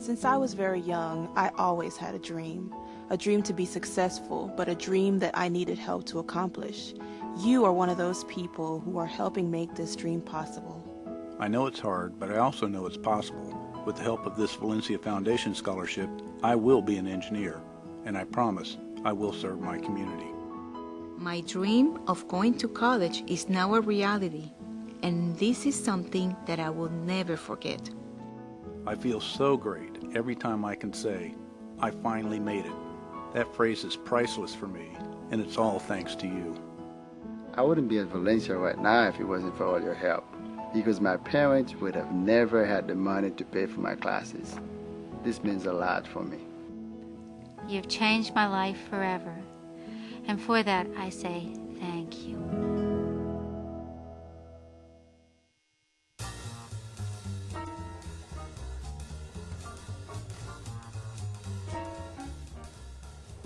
Since I was very young, I always had a dream to be successful, but a dream that I needed help to accomplish. You are one of those people who are helping make this dream possible. I know it's hard, but I also know it's possible. With the help of this Valencia Foundation scholarship, I will be an engineer, and I promise I will serve my community. My dream of going to college is now a reality, and this is something that I will never forget. I feel so great every time I can say, I finally made it. That phrase is priceless for me, and it's all thanks to you. I wouldn't be at Valencia right now if it wasn't for all your help, because my parents would have never had the money to pay for my classes. This means a lot for me. You've changed my life forever, and for that I say thank you.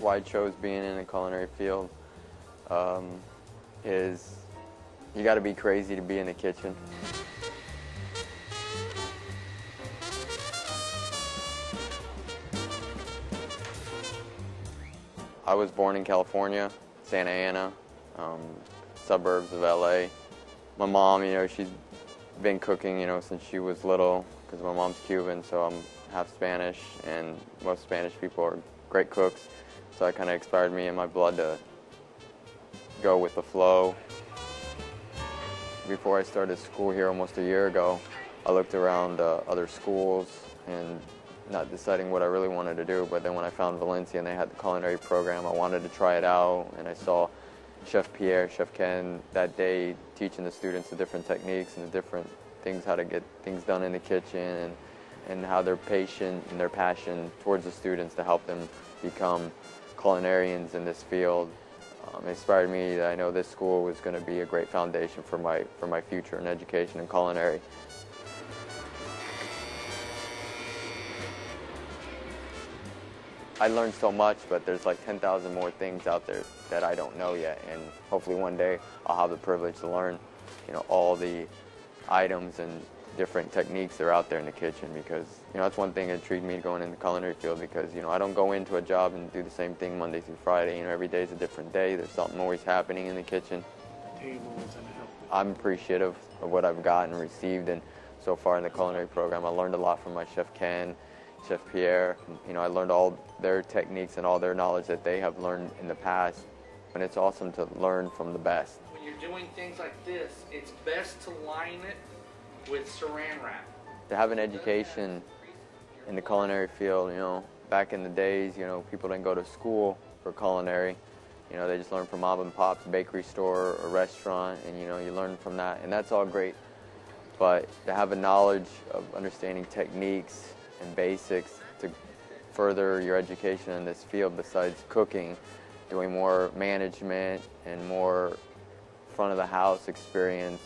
Why I chose being in the culinary field is you got to be crazy to be in the kitchen. I was born in California, Santa Ana, suburbs of LA. My mom, she's been cooking, since she was little, because my mom's Cuban, so I'm half Spanish, and most Spanish people are great cooks. So it kind of inspired me in my blood to go with the flow. Before I started school here almost a year ago, I looked around other schools and not deciding what I really wanted to do, but then when I found Valencia and they had the culinary program, I wanted to try it out, and I saw Chef Pierre, Chef Ken that day teaching the students the different techniques and the different things, how to get things done in the kitchen, and how they're patient and their passion towards the students to help them become culinarians in this field. It inspired me that I know this school was going to be a great foundation for my future in education and culinary. I learned so much, but there's like 10,000 more things out there that I don't know yet, and hopefully one day I'll have the privilege to learn, all the items and different techniques that are out there in the kitchen, because that's one thing that intrigued me going in the culinary field, because I don't go into a job and do the same thing Monday through Friday. Every day is a different day. There's something always happening in the kitchen. I'm appreciative of what I've gotten and received, and so far in the culinary program I learned a lot from my Chef Ken, Chef Pierre. I learned all their techniques and all their knowledge that they have learned in the past, and it's awesome to learn from the best. When you're doing things like this, it's best to line it with saran wrap. To have an education in the culinary field, back in the days, people didn't go to school for culinary. They just learned from mom and pop's bakery store or restaurant, and you learn from that, and that's all great. But to have a knowledge of understanding techniques and basics to further your education in this field, besides cooking, doing more management and more front of the house experience,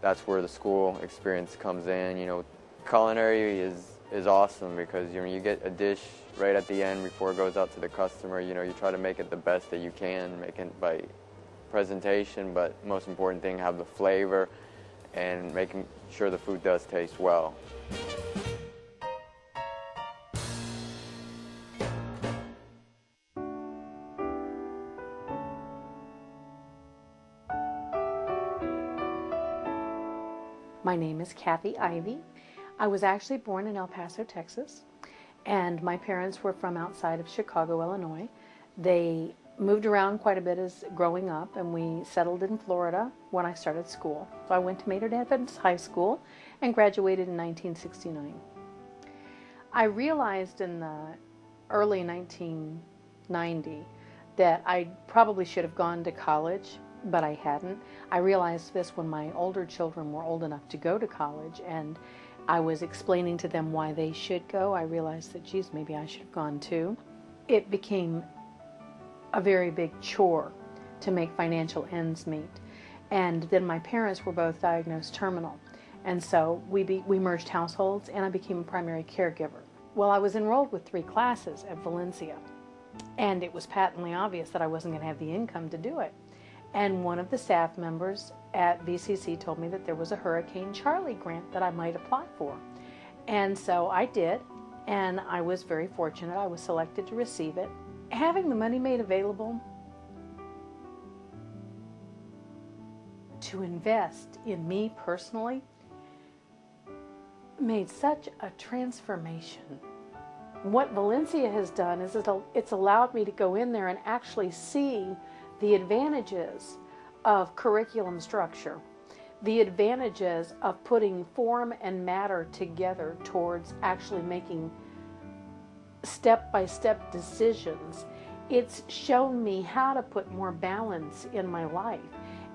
that's where the school experience comes in. Culinary is awesome because you get a dish right at the end before it goes out to the customer. You try to make it the best that you can, make it by presentation, but most important thing, have the flavor and making sure the food does taste well. My name is Kathy Ivy. I was actually born in El Paso, Texas, and my parents were from outside of Chicago, Illinois. They moved around quite a bit as growing up, and we settled in Florida when I started school. So I went to Maynard Adventist High School and graduated in 1969. I realized in the early 1990 that I probably should have gone to college, but I hadn't. I realized this when my older children were old enough to go to college, and I was explaining to them why they should go. I realized that, geez, maybe I should have gone too. It became a very big chore to make financial ends meet. And then my parents were both diagnosed terminal. And so we merged households, and I became a primary caregiver. Well, I was enrolled with 3 classes at Valencia, and it was patently obvious that I wasn't going to have the income to do it. And one of the staff members at VCC told me that there was a Hurricane Charlie grant that I might apply for. And so I did, and I was very fortunate. I was selected to receive it. Having the money made available to invest in me personally made such a transformation. What Valencia has done is it's allowed me to go in there and actually see the advantages of curriculum structure, the advantages of putting form and matter together towards actually making step-by-step decisions. It's shown me how to put more balance in my life.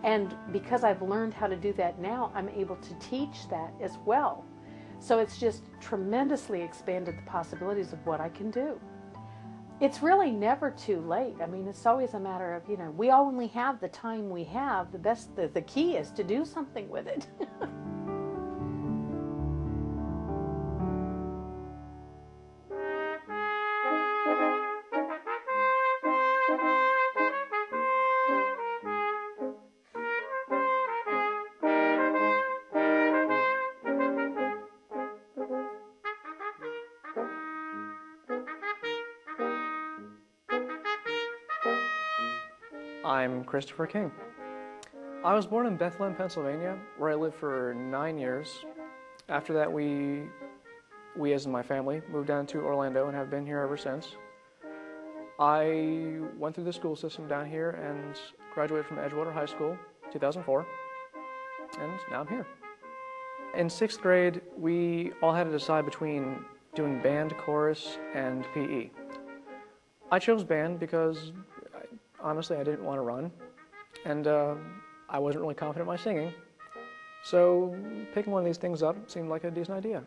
And because I've learned how to do that now, I'm able to teach that as well. So it's just tremendously expanded the possibilities of what I can do. It's really never too late. I mean, it's always a matter of, we only have the time we have. The key is to do something with it. I'm Christopher King. I was born in Bethlehem, Pennsylvania, where I lived for 9 years. After that, we as in my family, moved down to Orlando and have been here ever since. I went through the school system down here and graduated from Edgewater High School, 2004, and now I'm here. In 6th grade, we all had to decide between doing band, chorus, and PE. I chose band because honestly, I didn't want to run, and I wasn't really confident in my singing, so picking one of these things up seemed like a decent idea.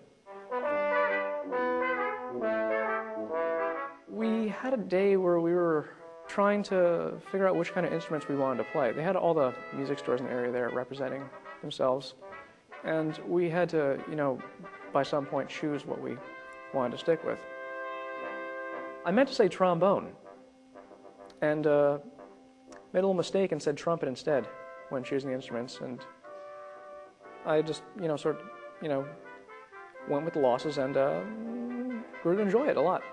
We had a day where we were trying to figure out which kind of instruments we wanted to play. They had all the music stores in the area there representing themselves, and we had to, by some point choose what we wanted to stick with. I meant to say trombone, and made a little mistake and said trumpet instead when choosing the instruments, and I just, went with the losses and grew to enjoy it a lot.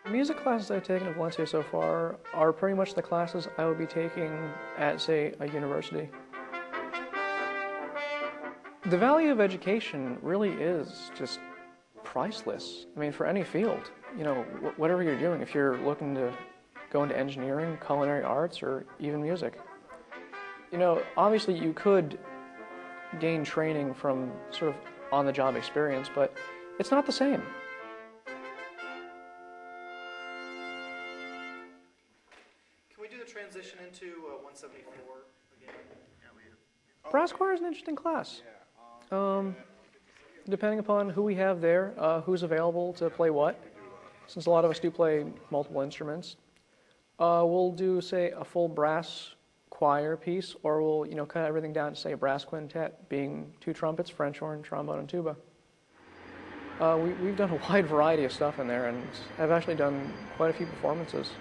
The music classes I've taken at Valencia so far are pretty much the classes I would be taking at, say, a university. The value of education really is just priceless. I mean, for any field, whatever you're doing, if you're looking to go into engineering, culinary arts, or even music. Obviously you could gain training from sort of on-the-job experience, but it's not the same. Can we do the transition into 174 again? Brass choir is an interesting class. Depending upon who we have there, who's available to play what, since a lot of us do play multiple instruments, we'll do, say, a full brass choir piece, or we'll, cut everything down to, say, a brass quintet, being 2 trumpets, French horn, trombone, and tuba. We've done a wide variety of stuff in there, and I've actually done quite a few performances.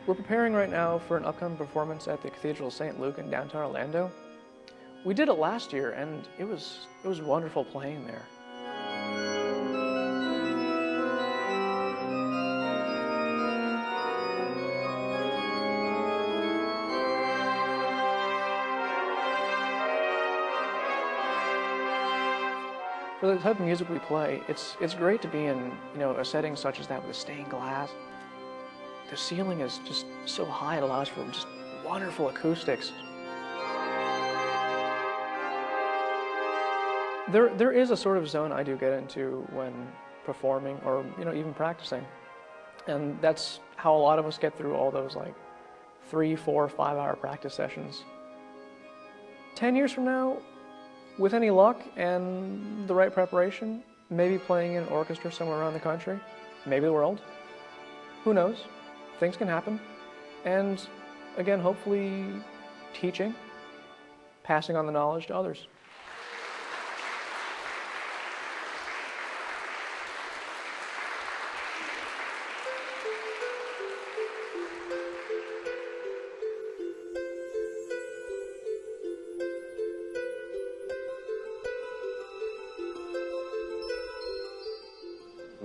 We're preparing right now for an upcoming performance at the Cathedral of St. Luke in downtown Orlando. We did it last year, and it was wonderful playing there. For the type of music we play, it's great to be in a setting such as that with stained glass. The ceiling is just so high; it allows for just wonderful acoustics. There is a sort of zone I do get into when performing or even practicing, and that's how a lot of us get through all those 3, 4, 5-hour practice sessions. 10 years from now, with any luck and the right preparation, maybe playing in an orchestra somewhere around the country, maybe the world. Who knows? Things can happen. And again, hopefully teaching, passing on the knowledge to others.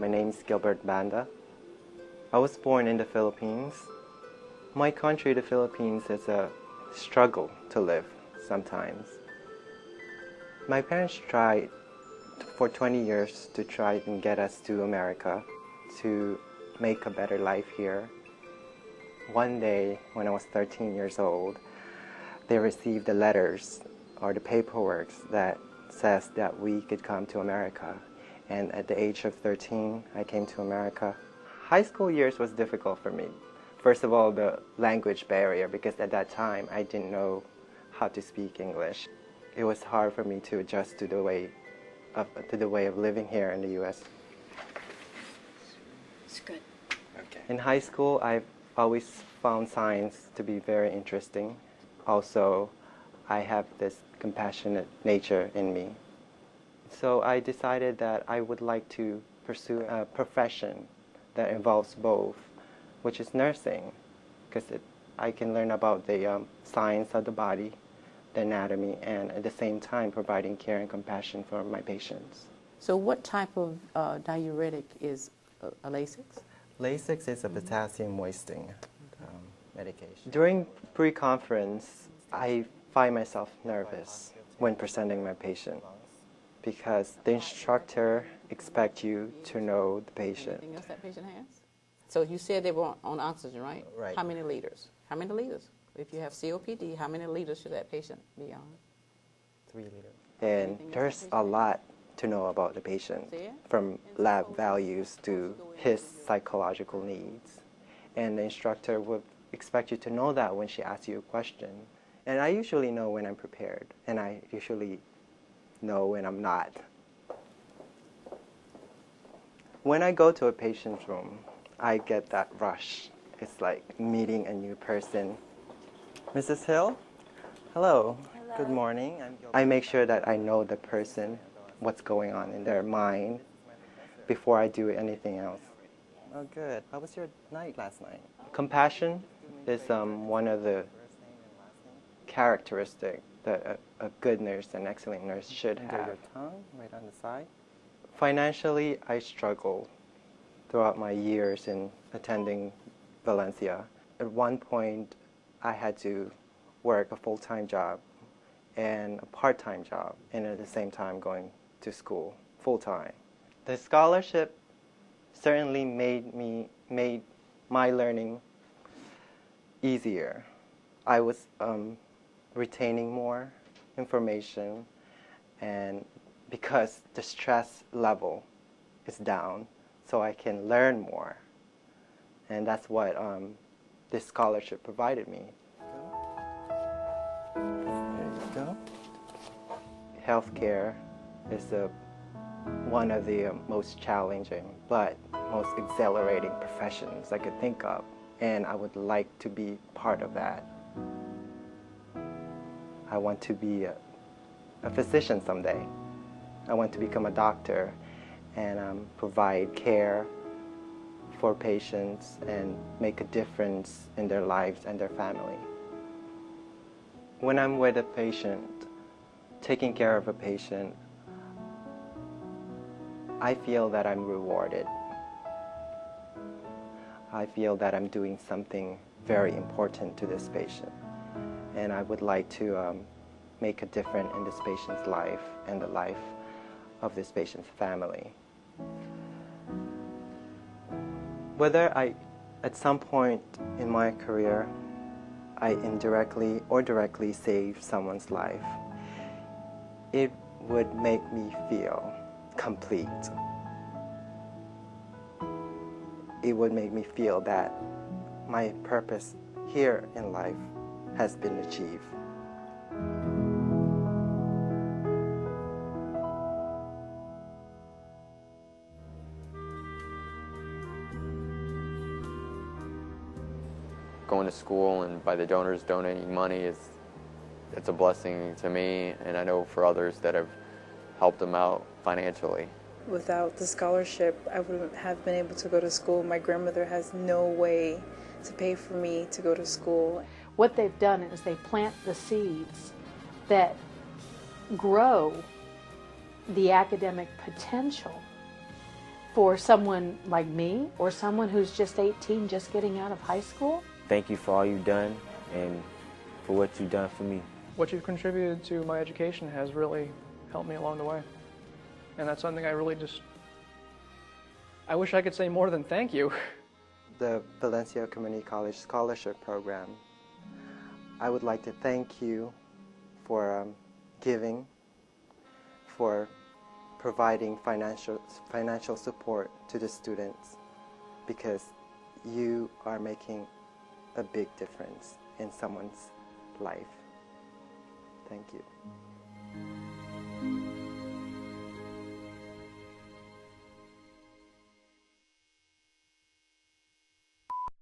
My name is Gilbert Banda. I was born in the Philippines. My country, the Philippines, is a struggle to live sometimes. My parents tried for 20 years to try and get us to America to make a better life here. One day, when I was 13 years old, they received the letters or the paperwork that says that we could come to America. And at the age of 13, I came to America. High school years was difficult for me. First of all, the language barrier, because at that time I didn't know how to speak English. It was hard for me to adjust to the way of living here in the U.S. It's good. Okay. In high school, I've always found science to be very interesting. Also, I have this compassionate nature in me. So I decided that I would like to pursue a profession that involves both, which is nursing, because I can learn about the science of the body, the anatomy, and at the same time providing care and compassion for my patients. So what type of diuretic is a Lasix? Lasix is a potassium wasting medication. During pre-conference, I find myself nervous when presenting my patient because the instructor expects you to know the patient. Anything else that patient has? So you said they were on oxygen, right? Right. How many liters? How many liters? If you have COPD, how many liters should that patient be on? 3 liters. And there's a lot to know about the patient, from lab values to his psychological needs. And the instructor would expect you to know that when she asks you a question. And I usually know when I'm prepared, and I usually know when I'm not. When I go to a patient's room, I get that rush. It's like meeting a new person. Mrs. Hill? Hello. Hello. Good morning. I make sure that I know the person, what's going on in their mind, before I do anything else. Oh, good. How was your night last night? Compassion is one of the characteristics that a good nurse, an excellent nurse should have. Your tongue right on the side. Financially, I struggled throughout my years in attending Valencia. At one point, I had to work a full-time job and a part-time job, and at the same time going to school full-time. The scholarship certainly made my learning easier. I was retaining more information, and because the stress level is down, so I can learn more. And that's what this scholarship provided me. There you go. Healthcare is one of the most challenging but most exhilarating professions I could think of, and I would like to be part of that. I want to be a physician someday. I want to become a doctor and provide care for patients and make a difference in their lives and their family. When I'm with a patient, taking care of a patient, I feel that I'm rewarded. I feel that I'm doing something very important to this patient. And I would like to make a difference in this patient's life and the life of this patient's family. Whether at some point in my career, I indirectly or directly save someone's life, it would make me feel complete. It would make me feel that my purpose here in life has been achieved. Going to school and by the donors donating money it's a blessing to me, and I know for others that have helped them out financially. Without the scholarship, I wouldn't have been able to go to school. My grandmother has no way to pay for me to go to school. What they've done is they plant the seeds that grow the academic potential for someone like me or someone who's just 18, just getting out of high school. Thank you for all you've done and for what you've done for me. What you've contributed to my education has really helped me along the way. And that's something I really I wish I could say more than thank you. The Valencia Community College Scholarship Program. I would like to thank you for giving, for providing financial support to the students, because you are making a big difference in someone's life. Thank you.